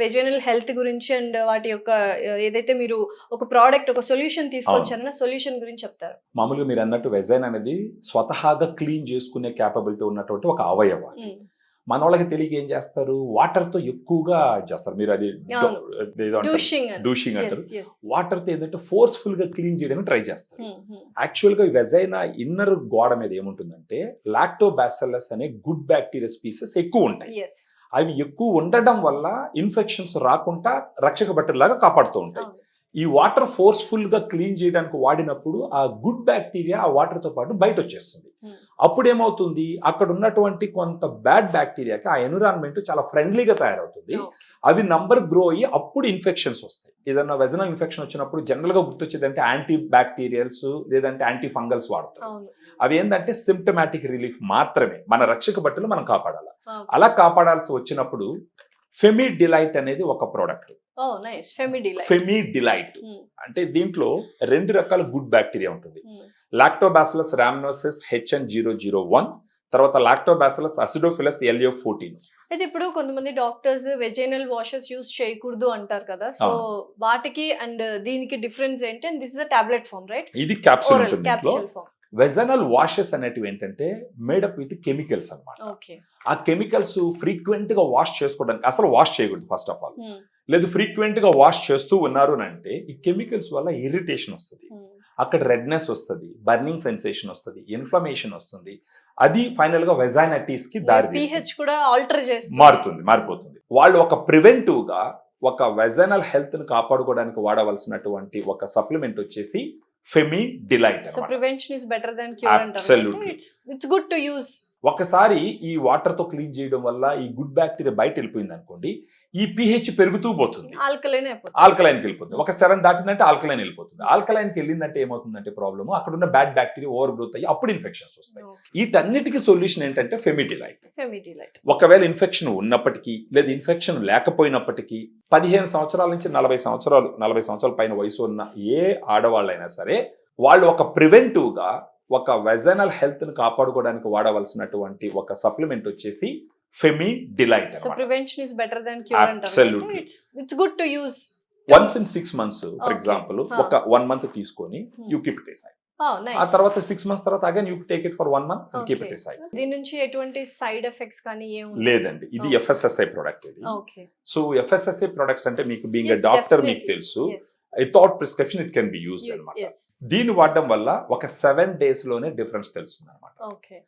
Vaginal health గురించి and వాటి యొక్క ఏదైతే మీరు ఒక ప్రోడక్ట్ ఒక సొల్యూషన్ తీసుకొచ్చారన్న సొల్యూషన్ గురించి చెప్తారు. మామూలుగా మీరు అన్నట్టు వెజైన్ అనేది స్వతహాగా క్లీన్ చేసుకునే క్యాపబిలిటీ ఉన్నటువంటి ఒక అవయవం. మన వాళ్ళకి తెలియక ఏం చేస్తారు, వాటర్ తో ఎక్కువగా చేస్తారు. మీరు అది డూషింగ్ అంటారు. వాటర్ తో ఏంటంటే ఫోర్స్ఫుల్ గా క్లీన్ చేయడానికి ట్రై చేస్తారు. యాక్చువల్ గా వెజైనా ఇన్నర్ గోడ మీద ఏముంటుందంటే లాక్టోబాసిల్లస్ అనే గుడ్ బ్యాక్టీరియా స్పీసెస్ ఎక్కువ ఉంటాయి. అవి ఎక్కువ ఉండడం వల్ల ఇన్ఫెక్షన్స్ రాకుండా రక్షక బట్టలాగా కాపాడుతూ ఉంటాయి. ఈ వాటర్ ఫోర్స్ఫుల్ గా క్లీన్ చేయడానికి వాడినప్పుడు ఆ గుడ్ బ్యాక్టీరియా ఆ వాటర్ తో పాటు బయట వచ్చేస్తుంది. అప్పుడు ఏమవుతుంది, అక్కడ ఉన్నటువంటి కొంత బ్యాడ్ బ్యాక్టీరియాకి ఆ ఎన్విరాన్మెంట్ చాలా ఫ్రెండ్లీగా తయారవుతుంది. అవి నంబర్ గ్రో అయ్యి అప్పుడు ఇన్ఫెక్షన్స్ వస్తాయి. ఏదన్నా వెజనల్ ఇన్ఫెక్షన్ వచ్చినప్పుడు జనరల్ గా గుర్తొచ్చేది అంటే యాంటీ బ్యాక్టీరియల్స్ లేదంటే యాంటీ ఫంగల్స్ వాడతాం. అవి ఏంటంటే సిమ్టమాటిక్ రిలీఫ్ మాత్రమే, మన రక్షక బట్టలు మనం కాపాడాలి. అలా కాపాడాల్సి వచ్చినప్పుడు ఫెమి డిలైట్ అనేది ఒక ప్రోడక్ట్. ఫెమి డిలైట్ అంటే దీంట్లో 2 రకాల గుడ్ బ్యాక్టీరియా ఉంటుంది. లాక్టోబాసిల్లస్ రామ్నోసిస్ HN001, తర్వాత లాక్టోబాసిల్లస్ అసిడోఫిలస్ LA14. అయితే ఇప్పుడు కొంతమంది డాక్టర్స్ వెజైనల్ వాషెస్ యూస్ చేయకూడదు అంటారు కదా, సో వాటికి అండ్ దీనికి డిఫరెన్స్ ఏంటి? And this is a tablet form, right? ఇది క్యాప్సూల్ ఉంటుంది. వెజనల్ వాషెస్ అనేటివి ఏంటంటే మేడప్ విత్ కెమికల్స్ అన్నమాట. ఆ కెమికల్స్ ఫ్రీక్వెంట్ గా వాష్ చేసుకోవడానికి అసలు వాష్ చేయకూడదు ఫస్ట్ ఆఫ్ ఆల్. లేదు ఫ్రీక్వెంట్ గా వాష్ చేస్తూ ఉన్నారు అంటే ఈ కెమికల్స్ వల్ల ఇరిటేషన్ వస్తుంది, అక్కడ రెడ్నెస్ వస్తుంది, బర్నింగ్ సెన్సేషన్ వస్తుంది, ఇన్ఫ్లమేషన్ వస్తుంది. అది ఫైనల్ గా వెజైనటిస్ కి దారి మారిపోతుంది. వాళ్ళు ఒక ప్రివెంటివ్ గా ఒక వెజైనల్ హెల్త్ ని కాపాడుకోవడానికి వాడవలసినటువంటి ఒక సప్లిమెంట్ వచ్చేసి ఫెమి డిలైట్. ఒకసారి ఈ వాటర్ తో క్లీన్ చేయడం వల్ల ఈ గుడ్ బ్యాక్టీరియా బయట వెళ్ళిపోయింది అనుకోండి, ఈ pH పెరుగుతూ పోతుంది, ఆల్కలైన్ కి వెళ్ళిపోతుంది. ఒక 7 దాటిందంటే ఆల్కలైన్ వెళ్ళిపోతుంది. ఆల్కలైన్ కి వెళ్ళిందంటే ఏమవుతుందంటే ప్రాబ్లమ్, అక్కడ ఉన్న బ్యాడ్ బ్యాక్టీరియా ఓవర్ గ్రోత్ అయ్యి అప్పుడు ఇన్ఫెక్షన్స్ వస్తాయి. వీటన్నిటికీ సొల్యూషన్ ఏంటంటే ఫెమి డిలైట్. ఒకవేళ ఇన్ఫెక్షన్ ఉన్నప్పటికీ లేదా ఇన్ఫెక్షన్ లేకపోయినప్పటికీ 15 సంవత్సరాల నుంచి 40 సంవత్సరాల పైన వయసు ఉన్న ఏ ఆడవాళ్ళైనా సరే వాళ్ళు ఒక ప్రివెంటివ్ గా ఒక వెజనల్ హెల్త్ ని కాపాడుకోవడానికి వాడవలసినటువంటి ఒక సప్లిమెంట్ వచ్చేసి Femi Delight. Once in 6 months for example ఒక 1 month తీసుకొని యూ కీప్ ఇట్ aside. ఆ తర్వాత 6 months తర్వాత again you take it for 1 month and keep it aside. దీని నుంచి ఎటువంటి సైడ్ ఎఫెక్ట్స్ కానీ లేదండి. ఇది FSSAI ప్రొడక్ట్. ఇది సో FSSAI ప్రొడక్ట్స్ అంటే మీకు బీయింగ్ ఎ డాక్టర్ మీకు తెలుసు, without prescription it can be used అన్నమాట. దీన్ని వాడడం వల్ల ఒక 7 days లోనే డిఫరెన్స్ తెలుస్తుంది అన్నమాట.